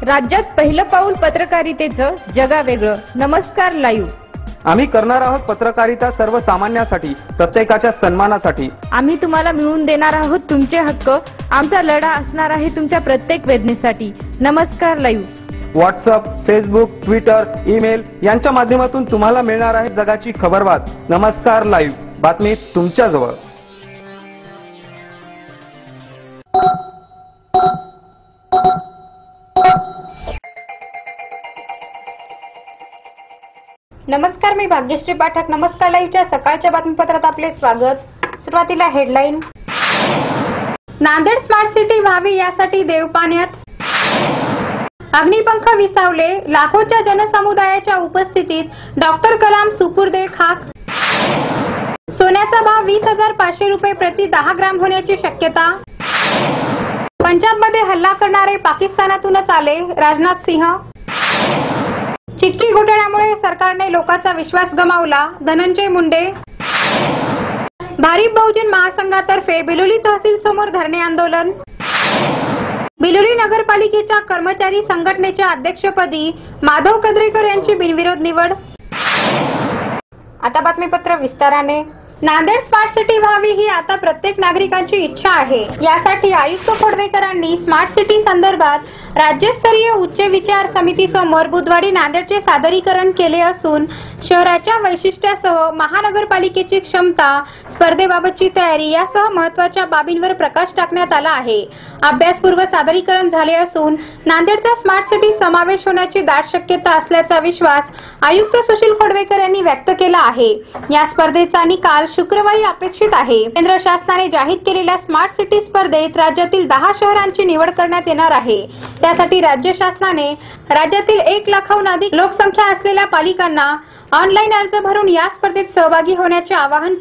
राज्यात पहिलं पाऊल पत्रकारितेचं जगावेगळं. नमस्कार लाईव्ह. आम्ही करणार आहोत पत्रकारिता सर्वसामान्यांसाठी, प्रत्येकाच्या सन्मानासाठी. आम्ही तुम्हाला मिळवून देणार आहोत तुमचे हक्क. आमचा लढा असणार आहे तुमच्या प्रत्येक वेदनेसाठी. नमस्कार live. WhatsApp, Facebook, Twitter, email यांच्या माध्यमातून तुम्हाला मिळणार आहे जगाची खबरबात. नमस्कार लाईव्ह, बातमी तुमच्या जवळ. नमस्कार, मी भाग्यश्री पाठक. नमस्कार लाईव्हच्या सकाळच्या बातमीपत्रात आपले स्वागत. सुरुवातीला हेडलाईन. नांदेड स्मार्ट सिटी व्हावी यासाठी देवपाण्यात. अग्निपंख विसावले. लाखोच्या जनसमुदायाच्या उपस्थितीत डॉक्टर कलाम सुपुर्दे खाक. सोन्याचा भाव 20,500 रुपये प्रति 10 ग्राम होण्याची शक्यता. पंजाबमध्ये हल्ला करणारे पाकिस्तानातूनच आले. राजनाथ सिंह. चिटकी घोटाळ्यामुळे सरकारने लोकांचा विश्वास गमावला. धनंजय मुंडे. भारिप बहुजन महासंघातर्फे बिलोली तहसील समोर धरणे आंदोलन. बिलोली नगरपालिकेच्या कर्मचारी संघटनेच्या अध्यक्षपदी माधव कद्रेकर यांची बिनविरोध निवड. आता बातमीपत्र विस्ताराने. नांदेड स्मार्ट सिटी व्हावी ही आता प्रत्येक नागरिकांची इच्छा आहे. यासाठी आयुक्त खोडवेकरांनी स्मार्ट सिटी संदर्भात राज्यस्तरीय उच्च विचार समितीसमोर बुधवारी नांदेडचे सादरीकरण केले असून शहराच्या वैशिष्ट्यासह महानगरपालिकेची क्षमता, स्पर्धेबाबतची तयारी यासह महत्त्वाच्या बाबींवर प्रकाश टाकण्यात आला आहे. अभ्यासपूर्व सादरीकरण झाले असून नांदेडचा स्मार्ट सिटी समावेश होण्याची दाट शक्यता असल्याचा विश्वास आयुक्त सुशील खोडवेकर यांनी व्यक्त केला आहे. या स्पर्धेचा निकाल शुक्रवारी अपेक्षित आहे. केंद्र शासनाने जाहीर केलेल्या स्मार्ट सिटी स्पर्धेत राज्यातील 10 शहरांची निवड करण्यात येणार आहे. त्यासाठी राज्य शासनाने राज्यातील 1 लाखाहून अधिक लोकसंख्या असलेल्या पालिकांना ऑनलाईन अर्ज भरून या स्पर्धेत सहभागी होण्याचे आवाहन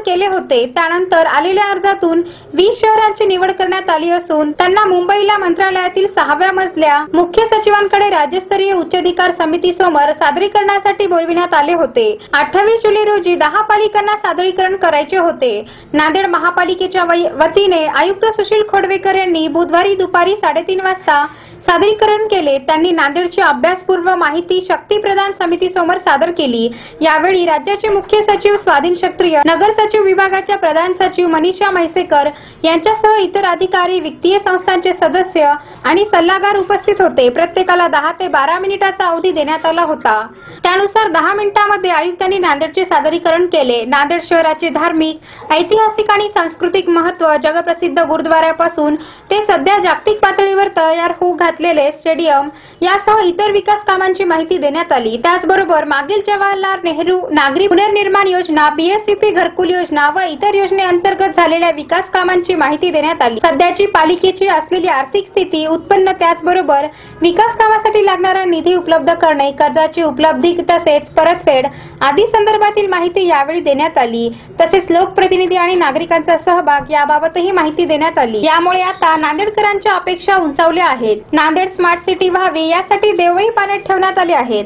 केले होते. त्यानंतर आलेल्या अर्जातून 20 शहरांची निवड करण्यात आली असून त्यांना मुंबईला मंत्रालयातील 6व्या मजल्या मुख्य सचिवांकडे राज्यस्तरीय उच्चाधिकार समितीसमोर सादरीकरणासाठी बोलविण्यात आले होते. 28 जुलै रोजी 10 पालिकांना सादरीकरण करायचे होते. नांदेड महापालिकेच्या वतीने आयुक्त सुशील खोडवेकर यांनी बुधवारी दुपारी 3:30 वाजता सादरीकरण केले. त्यांनी नांदेडची अभ्यासपूर्व माहिती शक्ती प्रदान समितीसमोर सादर केली. यावेळी राज्याचे मुख्य सचिव स्वाधीन क्षत्रिय, नगर सचिव विभागाच्या प्रधान सचिव मनीषा म्हैसेकर यांच्यासह इतर अधिकारी, वित्तीय संस्थांचे सदस्य आणि सल्लागार उपस्थित होते. प्रत्येकाला 10 ते 12 मिनिटाचा अवधी देण्यात आला होता. त्यानुसार 10 मिनिटांमध्ये आयुक्तांनी नांदेडचे सादरीकरण केले. नांदेड शहराचे धार्मिक, ऐतिहासिक आणि सांस्कृतिक महत्त्व, जगप्रसिद्ध गुरुद्वारापासून ते सध्या जागतिक पातळीवर तयार होऊ घातलेले स्टेडियम यासह इतर विकास कामांची माहिती देण्यात आली. त्याचबरोबर मागील जवाहरलाल नेहरू नागरी पुनर्निर्माण योजना, बीएससीपी घरकुल योजना व इतर योजनेअंतर्गत झालेल्या विकास कामांची माहिती देण्यात आली. सध्याची पालिकेची असलेली आर्थिक स्थिती, उत्पन्न, त्याचबरोबर विकास कामासाठी लागणारा निधी उपलब्ध करणे, कर्जाची उपलब्धी तसेच परतफेड आदी संदर्भातील माहिती यावेळी देण्यात आली. तसेच लोकप्रतिनिधी आणि नागरिकांचा सहभाग याबाबतही माहिती देण्यात आली. यामुळे आता नांदेडकरांच्या अपेक्षा उंचावल्या आहेत. नांदेड स्मार्ट सिटी व्हावी यासाठी देवही पाण्यात ठेवण्यात आले आहेत.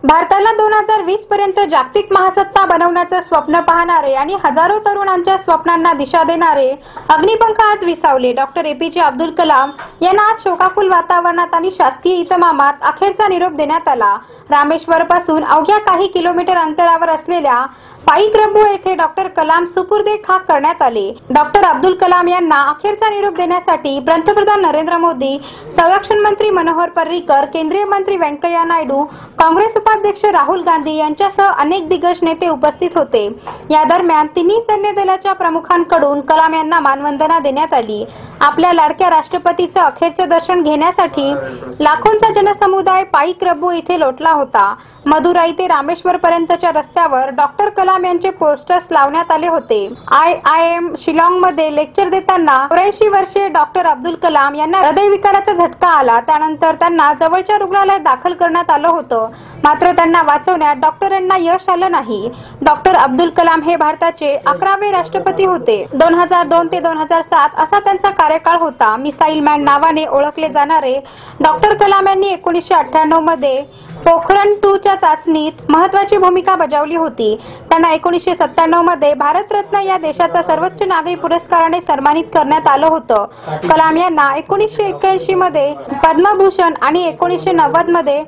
भारताला 2020 पर्यंत जागतिक महासत्ता बनवण्याचं स्वप्न पाहणारे आणि हजारो तरुणांच्या स्वप्नांना दिशा देणारे अग्निपंख आज विसावले. डॉक्टर एपीजे अब्दुल कलाम यांना आज शोकाकुल वातावरणात आणि शासकीय इतमामात अखेरचा निरोप देण्यात आला. रामेश्वर पासून अवघ्या काही किलोमीटर अंतरावर असलेल्या पाईक्रब्बू येथे डॉक्टर कलाम सुपुर्दे खाक करण्यात आले. डॉक्टर अब्दुल कलाम यांना अखेरचा निरोप देण्यासाठी पंतप्रधान नरेंद्र मोदी, संरक्षण मंत्री मनोहर पर्रिकर, केंद्रीय मंत्री व्यंकय्या नायडू, काँग्रेस उपाध्यक्ष राहुल गांधी यांच्यासह अनेक दिग्गज नेते उपस्थित होते. या दरम्यान तिन्ही सैन्य दलाच्या प्रमुखांकडून कलाम यांना मानवंदना देण्यात आली. आपल्या लाडक्या राष्ट्रपतीचं अखेरचे दर्शन घेण्यासाठी लाखोंचा जनसमुदाय पाईक्रब्बू येथे लोटला होता. मदुराई ते रामेश्वर पर्यंतच्या रस्त्यावर डॉक्टर कलाम यांचे पोस्टर्स लावण्यात आले होते. IIM शिलाँगमध्ये लेक्चर देताना 84 वर्षीय डॉक्टर अब्दुल कलाम यांना हृदयविकाराचा झटका आला. त्यानंतर त्यांना जवळच्या रुग्णालयात दाखल करण्यात आलं होतं. मात्र त्यांना वाचवण्यात डॉक्टरांना यश आलं नाही. डॉक्टर अब्दुल कलाम हे भारताचे 11वे राष्ट्रपती होते. 2002 ते 2007 असा त्यांचा कार्यकाळ होता. मिसाईल मॅन नावाने ओळखले जाणारे डॉक्टर कलाम यांनी 1998 मध्ये पोखरण 2 च्या चाचणीत महत्त्वाची भूमिका बजावली होती. त्यांना 1997 मध्ये भारतरत्न या देशाचा सर्वोच्च नागरी पुरस्काराने सन्मानित करण्यात आलं होतं. कलाम यांना 1981 मध्ये पद्मभूषण आणि 1990 मध्ये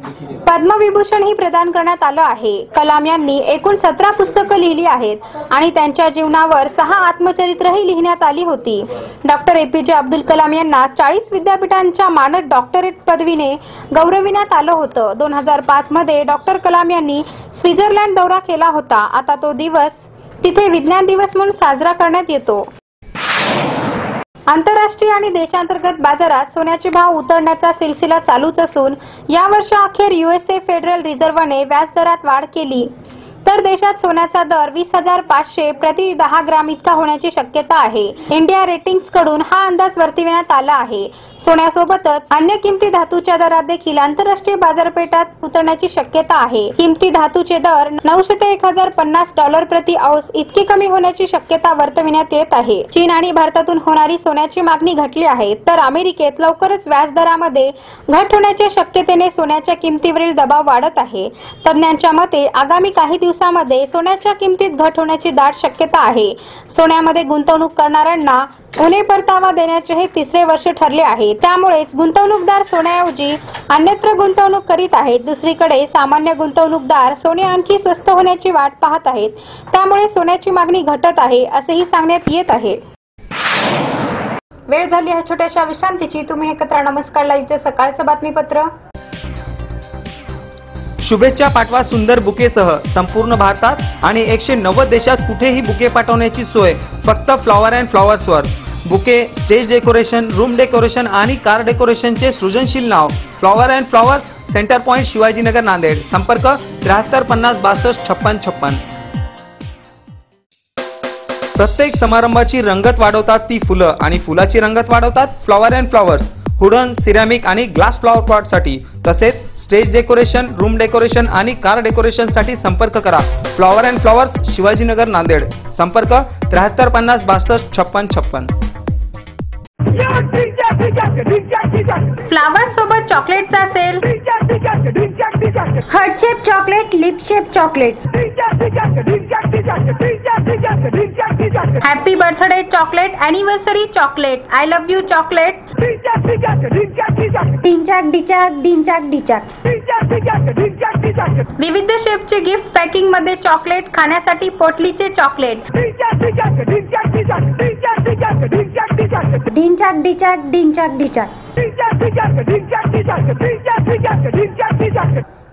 पद्मविभूषण ही प्रदान करण्यात आलं आहे. कलाम यांनी एकूण 17 पुस्तकं लिहिली आहेत आणि त्यांच्या जीवनावर 6 आत्मचरित्रही लिहिण्यात आली होती. डॉक्टर APJ अब्दुल कलाम यांना 40 विद्यापीठांच्या मानद डॉक्टरेट पदवीने गौरविण्यात आलं होतं. 2005 मध्ये डॉक्टर कलाम यांनी स्वित्झर्लंड दौरा केला होता. आता तो दिवस तिथे विज्ञान दिवस म्हणून साजरा करण्यात येतो. आंतरराष्ट्रीय आणि देशांतर्गत बाजारात सोन्याचे भाव उतरण्याचा सिलसिला चालूच असून या वर्षाअखेर USA फेडरल रिझर्व्हने व्याजदरात वाढ केली तर देशात सोन्याचा दर 20,500 प्रति 10 ग्राम इतका होण्याची शक्यता आहे. इंडिया रेटिंग्स कडून हा अंदाज वर्तविण्यात आला आहे. सोन्यासोबतच अन्य किमती धातूच्या दरात देखील आंतरराष्ट्रीय बाजारपेठात उतरण्याची शक्यता आहे. किमती धातूचे दर $900 ते $1,050 प्रति औंस इतकी कमी होण्याची शक्यता वर्तविण्यात येत आहे. चीन आणि भारतातून होणारी सोन्याची मागणी घटली आहे तर अमेरिकेत लवकरच व्याजदरामध्ये घट होण्याच्या शक्यतेने सोन्याच्या किमतीवरील दबाव वाढत आहे. तज्ञांच्या मते आगामी काही दिवसांमध्ये सोन्याच्या किमतीत घट होण्याची दाट शक्यता आहे. सोन्यामध्ये गुंतवणूक करणाऱ्यांना उणे परतावा देण्याचे हे 3रे वर्ष ठरले आहे. त्यामुळेच गुंतवणूकदार सोन्याऐवजी अन्यत्र गुंतवणूक करीत आहेत. दुसरीकडे सामान्य गुंतवणूकदार सोने आणखी स्वस्त होण्याची वाट पाहत आहेत. त्यामुळे सोन्याची मागणी घटत आहे असेही सांगण्यात येत आहे. वेळ झाली आहे छोट्याशा विश्रांतीची. तुम्ही एकत्र नमस्कार लाईव्हचे सकाळचं बातमीपत्र. शुभेच्छा पाठवा सुंदर बुकेसह संपूर्ण भारतात आणि 190 देशात कुठेही बुके पाठवण्याची सोय फक्त फ्लॉवर अँड फ्लॉवर्सवर. Bouquet, stage decoration, room decoration आणि कार डेकोरेशनचे सृजनशील नाव flower and flowers, centre point, Shivajinagar, Nanded. संपर्क 73 50 62 56 56. प्रत्येक समारंभाची रंगत वाढवतात ती फुलं आणि फुलाची रंगत वाढवतात flower and flowers. Wooden, ceramic आणि ग्लास फ्लॉवर पॉटसाठी तसेच स्टेज डेकोरेशन, रूम डेकोरेशन आणि कार डेकोरेशन साठी संपर्क करा. Flower and flowers, Shivajinagar, Nanded. संपर्क 73 50 62 56 56. फ्लावर्स सोबत चॉकलेटचा sale. Heart shape chocolate, lip shape chocolate, happy birthday chocolate, anniversary chocolate, I love you chocolate, डिंचाक डिचाक, डिंचाक डिचाक. विविध शेपचे गिफ्ट पॅकिंग मध्ये चॉकलेट, खाण्यासाठी पोटलीचे चॉकलेट, डिंचाक डिचाक, डिंचाक डिचाक.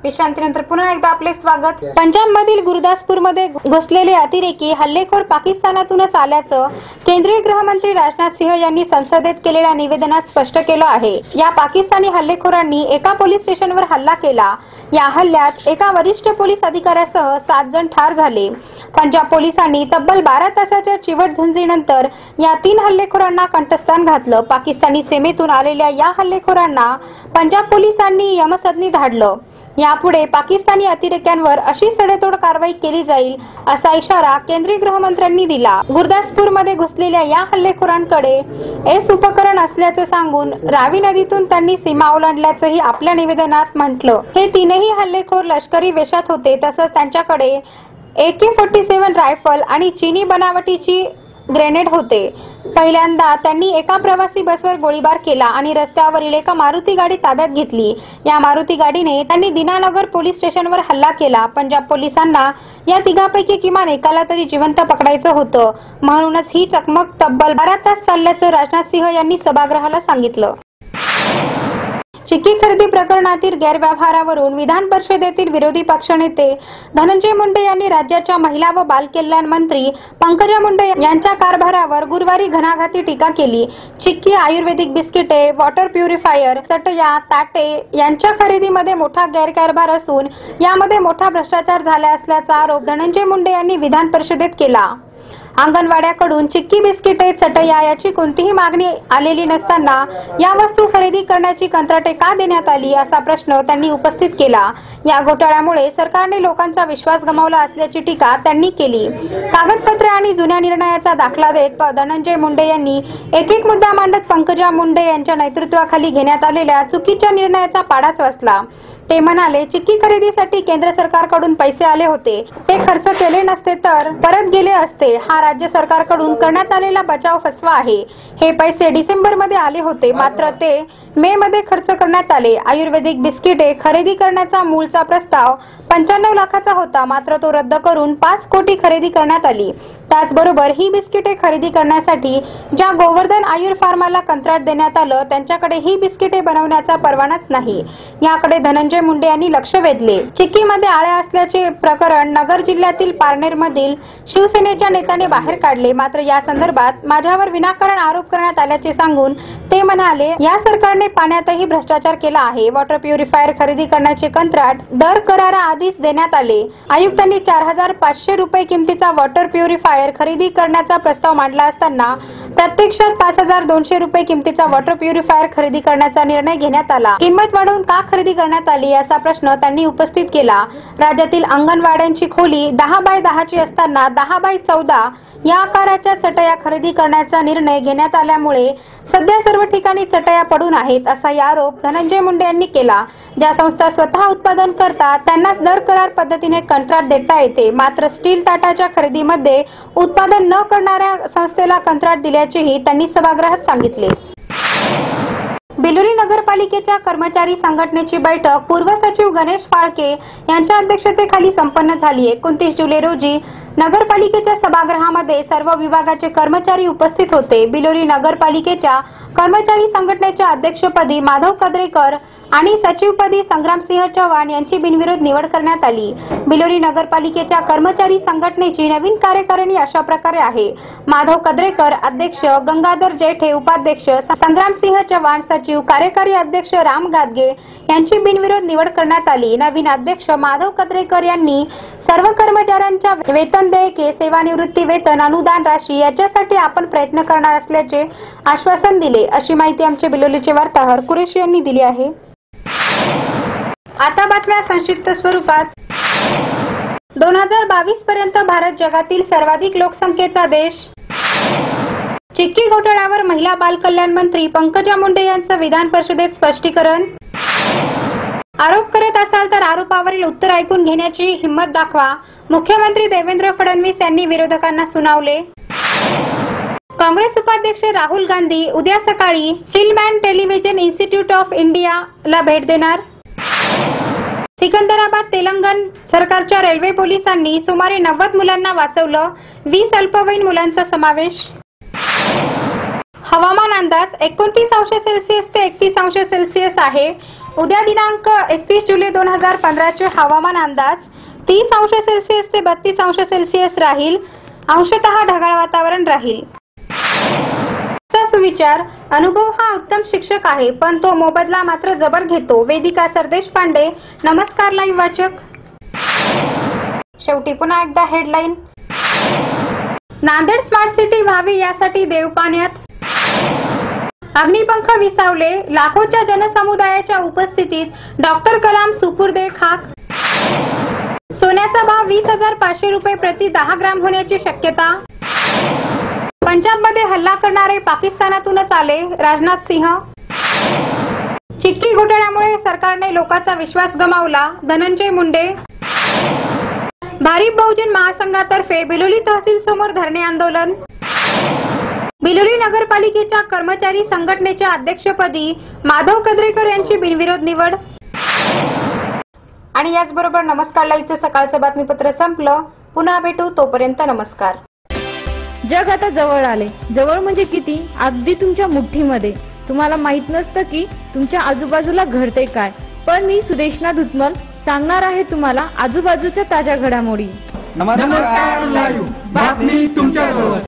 विश्रांतीनंतर पुन्हा एकदा आपले स्वागत. पंजाबमधील गुरदासपूरमध्ये घुसलेले अतिरेकी हल्लेखोर पाकिस्तानातूनच आल्याचं केंद्रीय गृहमंत्री राजनाथ सिंह यांनी संसदेत केलेल्या निवेदनात स्पष्ट केलं आहे. या पाकिस्तानी हल्लेखोरांनी एका पोलीस स्टेशनवर हल्ला केला. या हल्ल्यात एका वरिष्ठ पोलीस अधिकाऱ्यासह 7 जण ठार झाले. पंजाब पोलिसांनी तब्बल 12 तासाच्या चिवट झुंजीनंतर या 3 हल्लेखोरांना कंठस्थान घातलं. पाकिस्तानी सीमेतून आलेल्या या हल्लेखोरांना पंजाब पोलिसांनी यमसदनी धाडलं. यापुढे पाकिस्तानी अतिरेक्यांवर अशी सडेतोड कारवाई केली जाईल असा इशारा केंद्रीय गृहमंत्र्यांनी दिला. गुरदासपूरमध्ये घुसलेल्या या हल्लेखोरांकडे एस उपकरण असल्याचे सांगून रावी नदीतून त्यांनी सीमा ओलांडल्याचंही आपल्या निवेदनात म्हटलं. हे 3ही हल्लेखोर लष्करी वेशात होते. तसंच त्यांच्याकडे AK-47 रायफल आणि चीनी बनावटीची ग्रेनेड होते. पहिल्यांदा त्यांनी एका प्रवासी बसवर गोळीबार केला आणि रस्त्यावरील एका मारुती गाडी ताब्यात घेतली. या मारुती गाडीने त्यांनी दीनानगर पोलीस स्टेशनवर हल्ला केला. पंजाब पोलिसांना या 3पैकी किमान एकाला तरी जिवंत पकडायचं होतं. म्हणूनच ही चकमक तब्बल 12 तास चालल्याचं राजनाथ सिंह यांनी सभागृहाला सांगितलं. चिक्की खरेदी प्रकरणातील गैरव्यवहारावरून विधान परिषदेतील विरोधी पक्षनेते धनंजय मुंडे यांनी राज्याच्या महिला व बालकल्याण मंत्री पंकजा मुंडे यांच्या कारभारावर गुरुवारी घणाघाती टीका केली. चिक्की, आयुर्वेदिक बिस्किटे, वॉटर प्युरिफायर, चटया, ताटे यांच्या खरेदीमध्ये मोठा गैरकारभार असून यामध्ये मोठा भ्रष्टाचार झाला असल्याचा आरोप धनंजय मुंडे यांनी विधान परिषदेत केला. अंगणवाड्याकडून चिक्की, बिस्किटे, चटया याची कोणतीही मागणी आलेली नसताना या वस्तू खरेदी करण्याची कंत्राटे का देण्यात आली असा प्रश्न त्यांनी उपस्थित केला. या घोटाळ्यामुळे सरकारने लोकांचा विश्वास गमावला असल्याची टीका त्यांनी केली. कागदपत्रे आणि जुन्या निर्णयाचा दाखला देत धनंजय मुंडे यांनी एक मुद्दा मांडत पंकजा मुंडे यांच्या नेतृत्वाखाली घेण्यात आलेल्या चुकीच्या निर्णयाचा पाडाच वाचला. ते म्हणाले, चिक्की खरेदीसाठी केंद्र सरकारकडून पैसे आले होते, ते खर्च केले नसते तर परत गेले असते. हा राज्य सरकारकडून करण्यात आलेला बचाव फसवा आहे. हे पैसे डिसेंबरमध्ये आले होते, मात्र ते मे मध्ये खर्च करण्यात आले. आयुर्वेदिक बिस्किटे खरेदी करण्याचा मूळचा प्रस्ताव 95 लाखाचा होता, मात्र तो रद्द करून 5 कोटी खरेदी करण्यात आली. त्याचबरोबर ही बिस्किटे खरेदी करण्यासाठी ज्या गोवर्धन आयुर फार्माला कंत्राट देण्यात आलं, त्यांच्याकडे ही बिस्किटे बनवण्याचा परवानाच नाही. याकडे धनंजय मुंडे यांनी लक्ष वेधले. चिक्कीमध्ये आळ्या असल्याचे प्रकरण नगर जिल्ह्यातील पारनेरमधील शिवसेनेच्या नेत्याने बाहेर काढले. मात्र या संदर्भात माझ्यावर विनाकारण आरोप करण्यात आल्याचे सांगून ते म्हणाले, या सरकारने पाण्यातही भ्रष्टाचार केला आहे. वॉटर प्युरिफायर खरेदी करण्याचे कंत्राट दर करारा आधीच देण्यात आले. आयुक्तांनी 4,500 रुपये किमतीचा वॉटर प्युरिफायर खरेदी करण्याचा प्रस्ताव मांडला असताना प्रत्यक्षात 5,200 रुपये किमतीचा वॉटर प्युरिफायर खरेदी करण्याचा निर्णय घेण्यात आला. किंमत वाढवून का खरेदी करण्यात आली याचा प्रश्न त्यांनी उपस्थित केला. राज्यातील अंगणवाड्यांची खोली 10 बाय 10 ची असताना 10 बाय 14 या आकाराच्या चटया खरेदी करण्याचा निर्णय घेण्यात आल्यामुळे सध्या सर्व ठिकाणी चटया पडून आहेत, असा आरोप धनंजय मुंडे यांनी केला. ज्या संस्था स्वतः उत्पादन करतात त्यांनाच दर करार पद्धतीने कंत्राट देता येते, मात्र स्टील ताटाच्या खरेदीमध्ये उत्पादन न करणाऱ्या संस्थेला कंत्राट दिल्याचेही त्यांनी सभागृहात सांगितले. बिलोली नगरपालिकेच्या कर्मचारी संघटनेची बैठक पूर्व सचिव गणेश फाळके यांच्या अध्यक्षतेखाली संपन्न झाली. 29 जुलै रोजी नगरपालिकेच्या सभागृहामध्ये सर्व विभागाचे कर्मचारी उपस्थित होते. बिलोली नगरपालिकेच्या कर्मचारी संघटनेच्या अध्यक्षपदी माधव कद्रेकर आणि सचिवपदी संग्रामसिंह चव्हाण यांची बिनविरोध निवड करण्यात आली. बिलोली नगरपालिकेच्या कर्मचारी संघटनेची नवीन कार्यकारिणी अशा प्रकारे आहे: माधव कद्रेकर अध्यक्ष, गंगाधर जेठे उपाध्यक्ष, संग्रामसिंह चव्हाण सचिव, कार्यकारी अध्यक्ष राम गादगे यांची बिनविरोध निवड करण्यात आली. नवीन अध्यक्ष माधव कद्रेकर यांनी सर्व कर्मचाऱ्यांच्या वेतन देयके, सेवानिवृत्ती वेतन, अनुदान राशी याच्यासाठी आपण प्रयत्न करणार असल्याचे आश्वासन दिले, अशी माहिती आमचे बिलोलीचे वार्ताहर कुरेशी यांनी दिली आहे. आता बातम्या संक्षिप्त स्वरूपात. 2022 पर्यंत भारत जगातील सर्वाधिक लोकसंख्येचा देश. चिक्की घोटाळ्यावर महिला बाल कल्याण मंत्री पंकजा मुंडे यांचं विधान परिषदेत स्पष्टीकरण. आरोप करत असाल तर आरोपावरील उत्तर ऐकून घेण्याची हिंमत दाखवा, मुख्यमंत्री देवेंद्र फडणवीस यांनी विरोधकांना सुनावले. काँग्रेस उपाध्यक्ष राहुल गांधी उद्या सकाळी film and television institute of इंडियाला भेट देणार. सिकंदराबाद तेलंगण सरकारच्या रेल्वे पोलिसांनी सुमारे 90 मुलांना वाचवलं, 20 अल्पवयीन मुलांचा समावेश. हवामान अंदाज 29°C ते 31°C आहे. उद्या दिनांक 31 जुलै 2015 चे हवामान अंदाज 30°C ते 32°C राहील. अंशतः ढगाळ वातावरण राहील. सुविचार. अनुभव हा उत्तम शिक्षक आहे, पण तो मोबदला मात्र जबर घेतो. वेदिका सरदेश पांडे. नमस्कार लाईव्ह वाचक. शेवटी पुन्हा एकदा हेडलाईन. नांदेड स्मार्ट सिटी व्हावी यासाठी देवपाण्यात. अग्निपंख विसावले. लाखोच्या जनसमुदायाच्या उपस्थितीत डॉक्टर कलाम सुपुर्दे खाक. सोन्याचा भाव 20,500 रुपये प्रति 10 ग्राम होण्याची शक्यता. पंजाबमध्ये हल्ला करणारे पाकिस्तानातूनच आले, राजनाथ सिंह. चिक्की घोटाळ्यामुळे सरकारने लोकांचा विश्वास गमावला, धनंजय मुंडे. भारिप बहुजन महासंघातर्फे बिलोली तहसील समोर धरणे आंदोलन. बिलोली नगरपालिकेच्या कर्मचारी संघटनेच्या अध्यक्षपदी माधव कद्रेकर यांची बिनविरोध निवड. आणि याचबरोबर नमस्कार लाईव्हचं सकाळचं बातमीपत्र संपलं. पुन्हा भेटू, तोपर्यंत नमस्कार. जग आता जवळ आले. जवळ म्हणजे किती? अगदी तुमच्या मुठ्ठीमध्ये. तुम्हाला माहित नसतं की तुमच्या आजूबाजूला घडते काय, पण मी सुदेशना धुतमल सांगणार आहे तुम्हाला आजूबाजूच्या ताज्या घडामोडी. नमस्कार लाईव्ह बातमी तुमच्याजवळ.